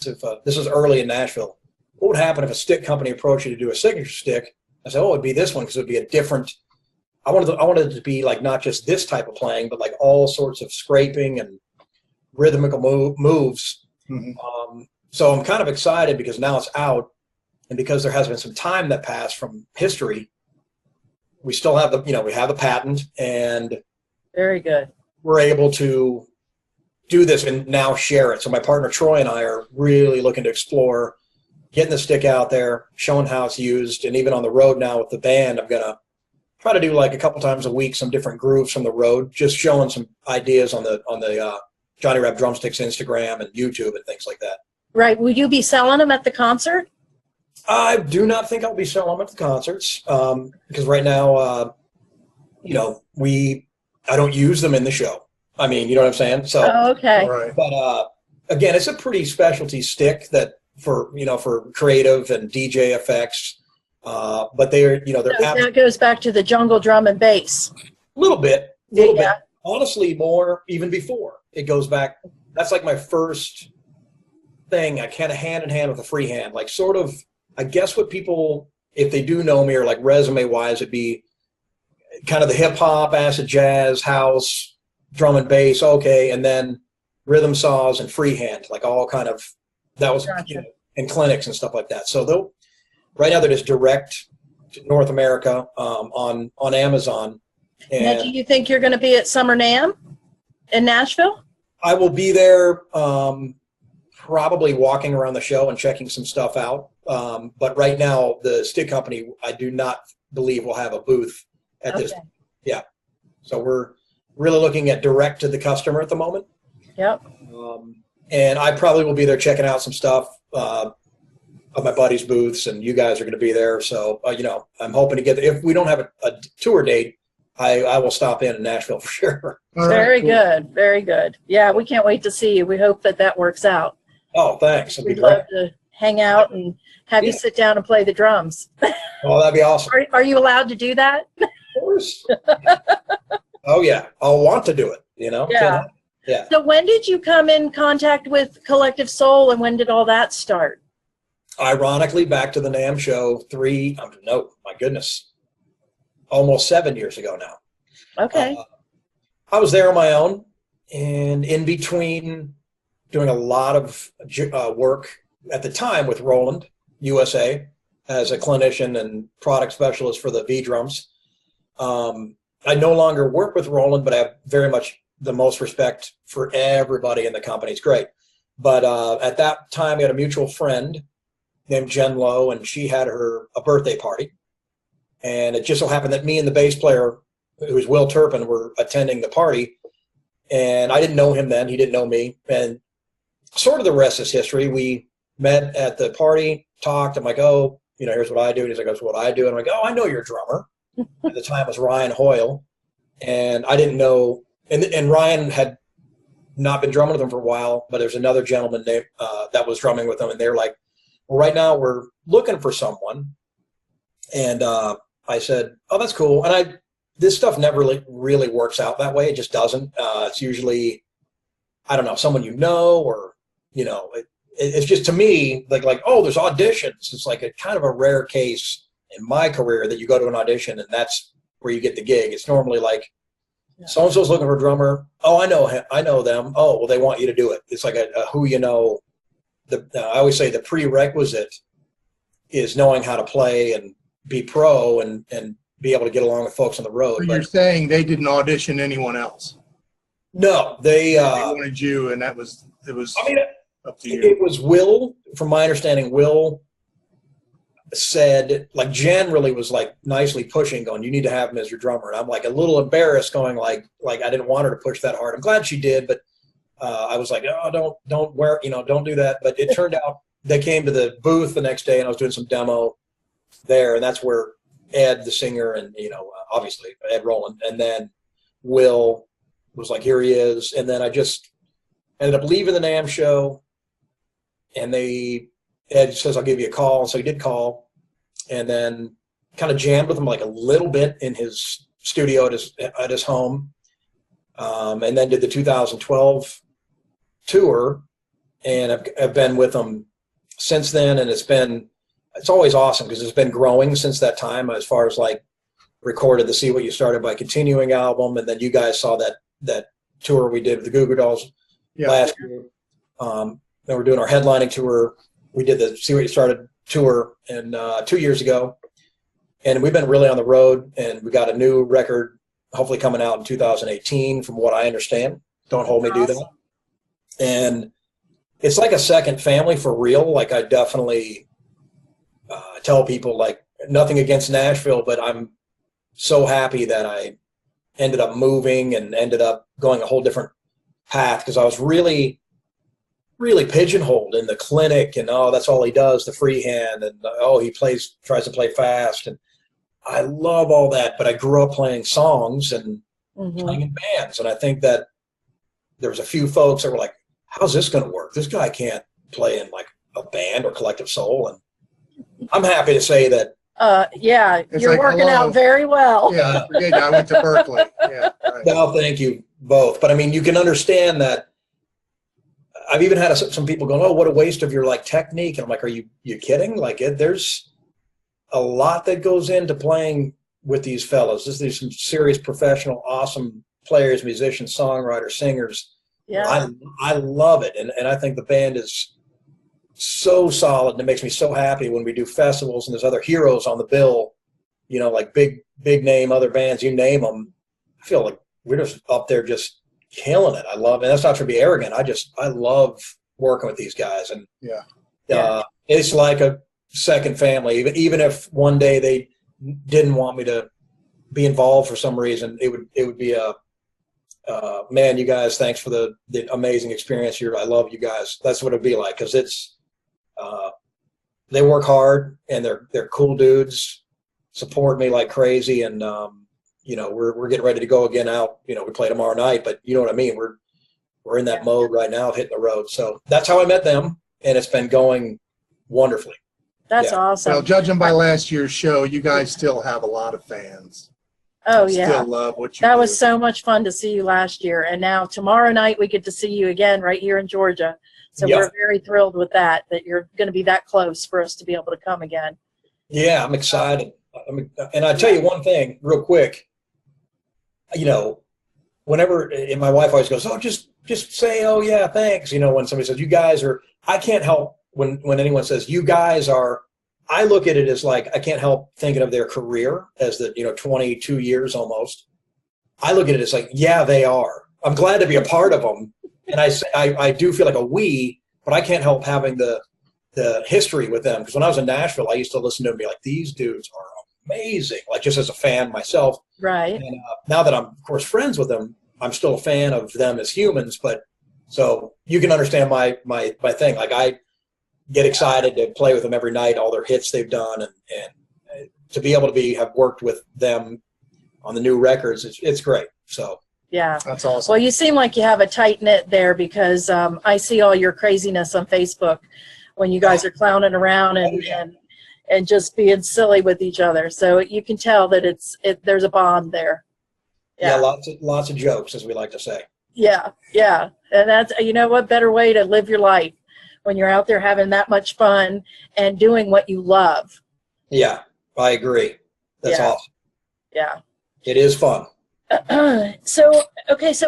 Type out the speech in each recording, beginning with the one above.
if this is early in Nashville, what would happen if a stick company approached you to do a signature stick? I said, oh, it'd be this one because it would be a different. I wanted it to be like not just this type of playing, but like all sorts of scraping and rhythmical moves. Mm-hmm. So I'm kind of excited because now it's out, and because there has been some time that passed from history, we still have we have the patent, and very good. We're able to do this and now share it. So my partner Troy and I are really looking to explore getting the stick out there, showing how it's used, and even on the road now with the band, I'm gonna try to do like a couple times a week some different grooves from the road, just showing some ideas on the Johnny Rabb Drumsticks Instagram and YouTube and things like that. Right. Will you be selling them at the concert? I do not think I'll be selling them at the concerts because right now, I don't use them in the show. I mean, you know what I'm saying? So, okay. Right. But again, it's a pretty specialty stick that for creative and DJ effects. But they're that goes back to the jungle drum and bass. A little bit. Honestly, more even before it goes back. That's like my first thing. I kind of hand in hand with a free hand, like sort of. I guess what people, if they do know me, or like resume wise, it'd be kind of the hip hop, acid jazz, house, drum and bass, okay, and then rhythm saws and freehand, like all kind of that was gotcha. In clinics and stuff like that. So right now they're just direct to North America on Amazon. And now, do you think you're going to be at Summer NAMM in Nashville? I will be there, probably walking around the show and checking some stuff out. But right now, the stick company, I do not believe will have a booth at this. Yeah. So we're really looking at direct to the customer at the moment. Yep. And I probably will be there checking out some stuff of my buddies' booths, and you guys are going to be there. So, I'm hoping to get there. If we don't have a tour date, I will stop in Nashville for sure. Very good. Very good. Yeah, we can't wait to see you. We hope that works out. Oh, thanks. We'd love to hang out and have you sit down and play the drums. Oh, that'd be awesome. Are you allowed to do that? Of course. Oh, yeah. I'll want to do it, Yeah. Yeah. So when did you come in contact with Collective Soul, and when did all that start? Ironically, back to the NAMM show almost 7 years ago now. Okay. I was there on my own, and in between doing a lot of work at the time with Roland USA as a clinician and product specialist for the V drums. I no longer work with Roland, but I have very much the most respect for everybody in the company. It's great. But at that time, we had a mutual friend named Jen Lowe, and she had a birthday party. And it just so happened that me and the bass player, who was Will Turpin, were attending the party. And I didn't know him then. He didn't know me. And sort of the rest is history. We met at the party, talked. I'm like, oh, here's what I do. And he's like, that's what I do. And I'm like, oh, I know you're a drummer. At the time it was Ryan Hoyle. And I didn't know. And Ryan had not been drumming with him for a while, but there's another gentleman named, that was drumming with him. And they're like, well, right now we're looking for someone. And I said, oh, that's cool. And this stuff never really works out that way. It just doesn't. It's usually, I don't know, someone or, it's just to me like, oh, there's auditions. It's like a kind of a rare case in my career that you go to an audition and that's where you get the gig. It's normally like so-and-so's looking for a drummer. Oh, I know him. I know them. Oh, well, they want you to do it. It's like a who you know. I always say the prerequisite is knowing how to play and be pro and be able to get along with folks on the road. So you're saying they didn't audition anyone else? No, they wanted you, and it was. I mean, up to you. It was Will. From my understanding, Will said, like, Jen really was like nicely pushing, going, you need to have him as your drummer. And I'm like a little embarrassed, going like I didn't want her to push that hard. I'm glad she did, but I was like, oh, don't do that. But it turned out they came to the booth the next day, and I was doing some demo there, and that's where Ed, the singer, and obviously Ed Roland, and then Will was like, here he is. And then I just ended up leaving the NAMM show, and Ed says, I'll give you a call. So he did call, and then kind of jammed with him like a little bit in his studio at his home, and then did the 2012 tour. and I've been with them since then, and it's always awesome because it's been growing since that time, as far as like recorded the See What You Started by Continuing album, and then you guys saw that tour we did with the Goo Goo Dolls last year. Then we're doing our headlining tour. We did the See What You Started tour 2 years ago, and we've been really on the road, and we got a new record hopefully coming out in 2018 from what I understand. Don't hold me to that. And it's like a second family for real. Like, I definitely tell people, like, nothing against Nashville, but I'm so happy that I ended up moving and ended up going a whole different path, because I was really pigeonholed in the clinic, and that's all he does, the freehand, and he tries to play fast, and I love all that, but I grew up playing songs and playing in bands, and I think that there was a few folks that were like, how's this going to work? This guy can't play in like a band or Collective Soul. And I'm happy to say that. You're like, working out very well. Yeah, I went to Berkeley. Yeah, right. Well, thank you both. But I mean, you can understand that. I've even had some people going, "Oh, what a waste of your like technique." And I'm like, "Are you kidding? Like, there's a lot that goes into playing with these fellows. There's some serious professional, awesome players, musicians, songwriters, singers." Yeah. I love it. And I think the band is so solid, and it makes me so happy when we do festivals and there's other heroes on the bill, like big name, other bands, you name them. I feel like we're just up there just killing it. I love it. And that's not to be arrogant. I love working with these guys. And it's like a second family. Even if one day they didn't want me to be involved for some reason, it would be man, you guys, thanks for the amazing experience here. I love you guys. That's what it'd be like, because they work hard, and they're cool dudes, support me like crazy, and we're getting ready to go again out. We play tomorrow night, but you know what I mean. We're in that mode right now, hitting the road. So that's how I met them, and it's been going wonderfully. That's awesome. Well, judging by last year's show, you guys still have a lot of fans. Oh, Still love what you That do. was so much fun to see you last year. And now tomorrow night we get to see you again right here in Georgia. So we're very thrilled with that you're going to be that close for us to be able to come again. Yeah, I'm excited. And I tell you one thing real quick. Whenever, and my wife always goes, just say, oh yeah, thanks. When somebody says you guys are, I can't help when anyone says you guys are, I look at it as like, I can't help thinking of their career as 22 years almost. I look at it as like, yeah, they are. I'm glad to be a part of them. And I do feel like a we, but I can't help having the history with them. Because when I was in Nashville, I used to listen to them and be like, these dudes are amazing. Like, just as a fan myself. Right. And now that I'm, of course, friends with them, I'm still a fan of them as humans. But so you can understand my thing. Like, I get excited to play with them every night, all their hits they've done, and to be able to have worked with them on the new records, it's great. So yeah, that's awesome. Well, you seem like you have a tight knit there, because I see all your craziness on Facebook when you guys are clowning around and just being silly with each other. So you can tell that there's a bond there. Yeah, lots of jokes, as we like to say. Yeah, and that's what better way to live your life when you're out there having that much fun and doing what you love. Yeah, I agree. That's awesome. Yeah. It is fun. So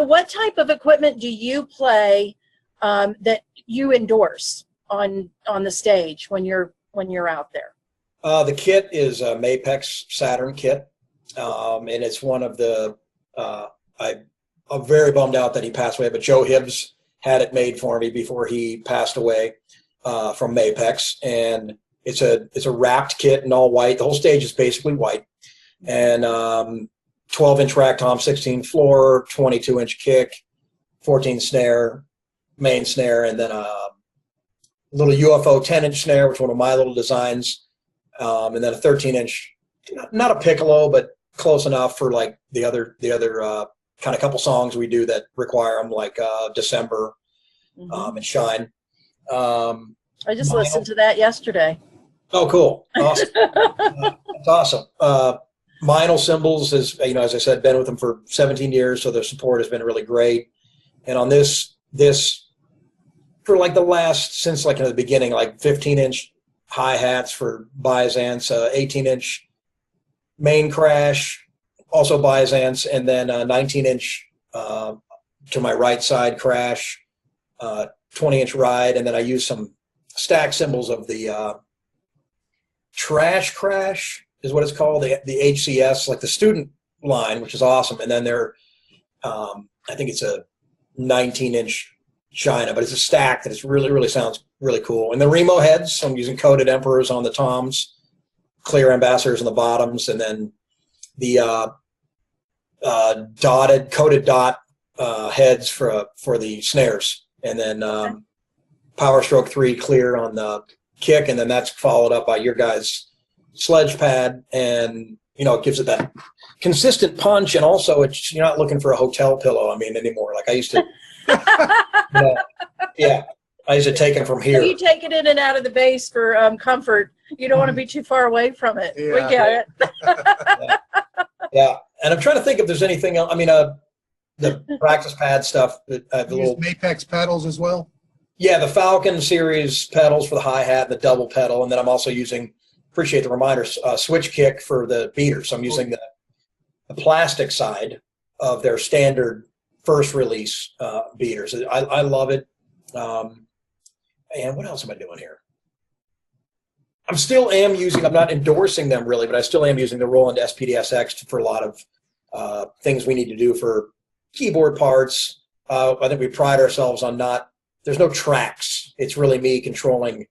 what type of equipment do you play that you endorse on the stage when you're out there? The kit is a Mapex Saturn kit, and it's one of the I'm very bummed out that he passed away, but Joe Hibbs had it made for me before he passed away from Mapex, and it's a wrapped kit in all white. The whole stage is basically white, and 12-inch rack tom, 16 floor, 22-inch kick, 14 snare, main snare, and then a little UFO 10-inch snare, which is one of my little designs, and then a 13-inch, not a piccolo, but close enough for like the other kind of couple songs we do that require them, like December and Shine. I just listened to that yesterday. Oh, cool. Awesome. That's awesome. Meinl Cymbals is, as I said, been with them for 17 years, so their support has been really great. And on this for like since like in the beginning, like 15-inch hi-hats for Byzance, 18-inch main crash, also Byzance, and then 19-inch to my right side crash, 20-inch ride, and then I use some stack symbols of the trash crash is what it's called, the HCS, like the student line, which is awesome, and then I think it's a 19-inch China, but it's a stack that really sounds really cool. And the Remo heads, so I'm using coated Emperors on the toms, clear Ambassadors on the bottoms, and then the coated dot heads for the snares, and then Power Stroke 3 clear on the kick, and then that's followed up by your guys' SledgePad, and it gives it that consistent punch, and also you're not looking for a hotel pillow. I mean, anymore. Like I used to, yeah, I used to take them from here. So you take it in and out of the base for comfort. You don't want to be too far away from it. Yeah. We get it. Yeah, and I'm trying to think if there's anything else. I mean, the practice pad stuff. The little Mapex pedals as well. Yeah, the Falcon series pedals for the hi-hat, the double pedal, and then I'm also using, appreciate the reminder, switch kick for the beater. So I'm using the plastic side of their standard first release beaters. I love it. And what else am I doing here? I'm not endorsing them really, but I still am using the Roland SPDSX for a lot of things we need to do for keyboard parts. I think we pride ourselves on there's no tracks. It's really me controlling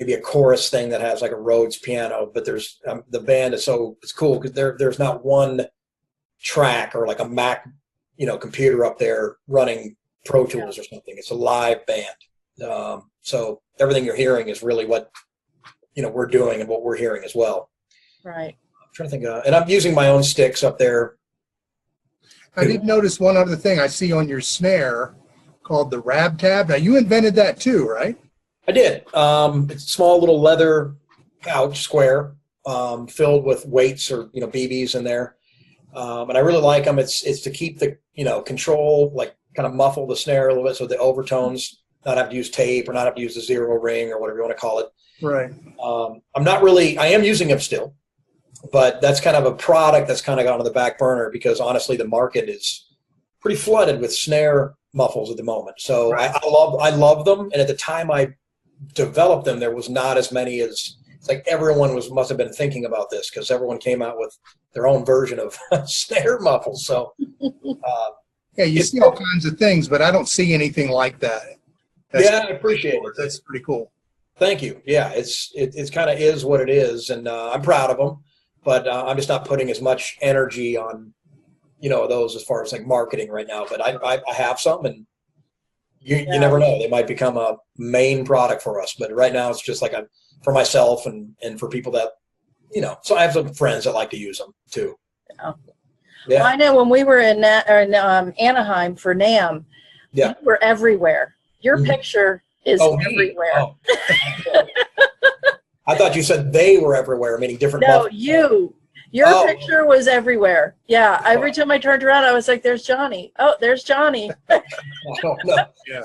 maybe a chorus thing that has like a Rhodes piano, but there's the band it's cool because there's not one track or like a Mac, computer up there running Pro Tools or something. It's a live band. So everything you're hearing is really what, we're doing and what we're hearing as well. Right. I'm trying to think and I'm using my own sticks up there. I did notice one other thing I see on your snare called the Rabb tab. Now you invented that too, right? I did. It's a small little leather pouch, square, filled with weights or BBs in there, and I really like them. It's to keep the control, like kind of muffle the snare a little bit, so the overtones not have to use tape or not have to use the zero ring or whatever you want to call it. Right. I am using them still, but that's kind of a product that's kind of gone to the back burner because honestly, the market is pretty flooded with snare muffles at the moment. So right. I love them, and at the time I developed them, there was not as many as it's like everyone must have been thinking about this because everyone came out with their own version of snare muffles. So yeah, you see all kinds of things, but I don't see anything like that. I appreciate it. That's pretty cool. Thank you. Yeah, it's kind of is what it is, and I'm proud of them, but I'm just not putting as much energy on those as far as like marketing right now. But I have some, and you never know, they might become a main product for us. But right now it's just like for myself and for people that So I have some friends that like to use them too. Yeah. Well, I know when we were in Anaheim for NAMM, we were everywhere. Your picture is everywhere. Oh. I thought you said they were everywhere, meaning different. No, Your picture was everywhere. Yeah. Every time I turned around, I was like, there's Johnny. Oh, there's Johnny.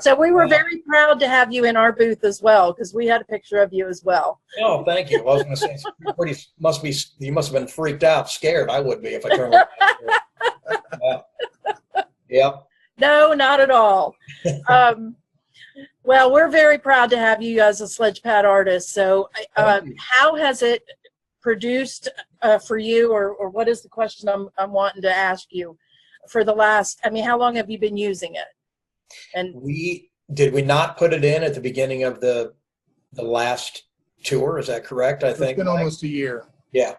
So we were very proud to have you in our booth as well because we had a picture of you as well. Oh, thank you. I was going to say, you must have been freaked out, scared. I would be if I turned around. Yeah. No, not at all. Well, we're very proud to have you as a SledgePad artist. So how has it produced for you, or what is the question I'm wanting to ask you for the last, how long have you been using it? And did we not put it in at the beginning of the last tour? Is that correct? I think it's been almost a year. Yeah.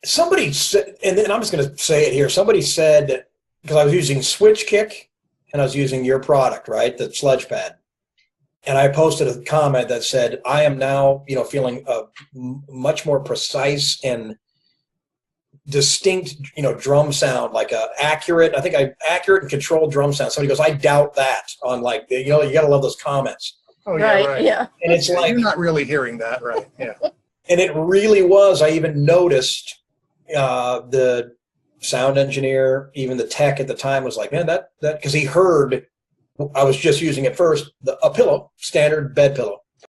Somebody said, and I'm just going to say it here. Somebody said, because I was using Switch Kick and I was using your product, right? The SledgePad. And I posted a comment that said, I am now, feeling a much more precise and distinct, drum sound, like accurate and controlled drum sound. Somebody goes, I doubt that on you got to love those comments. Oh, yeah, right. Yeah. And it's like, you're not really hearing that, right? Yeah. And it really was. I even noticed the sound engineer, even the tech at the time was like, man, that because he heard I was just using at first a pillow, standard bed pillow.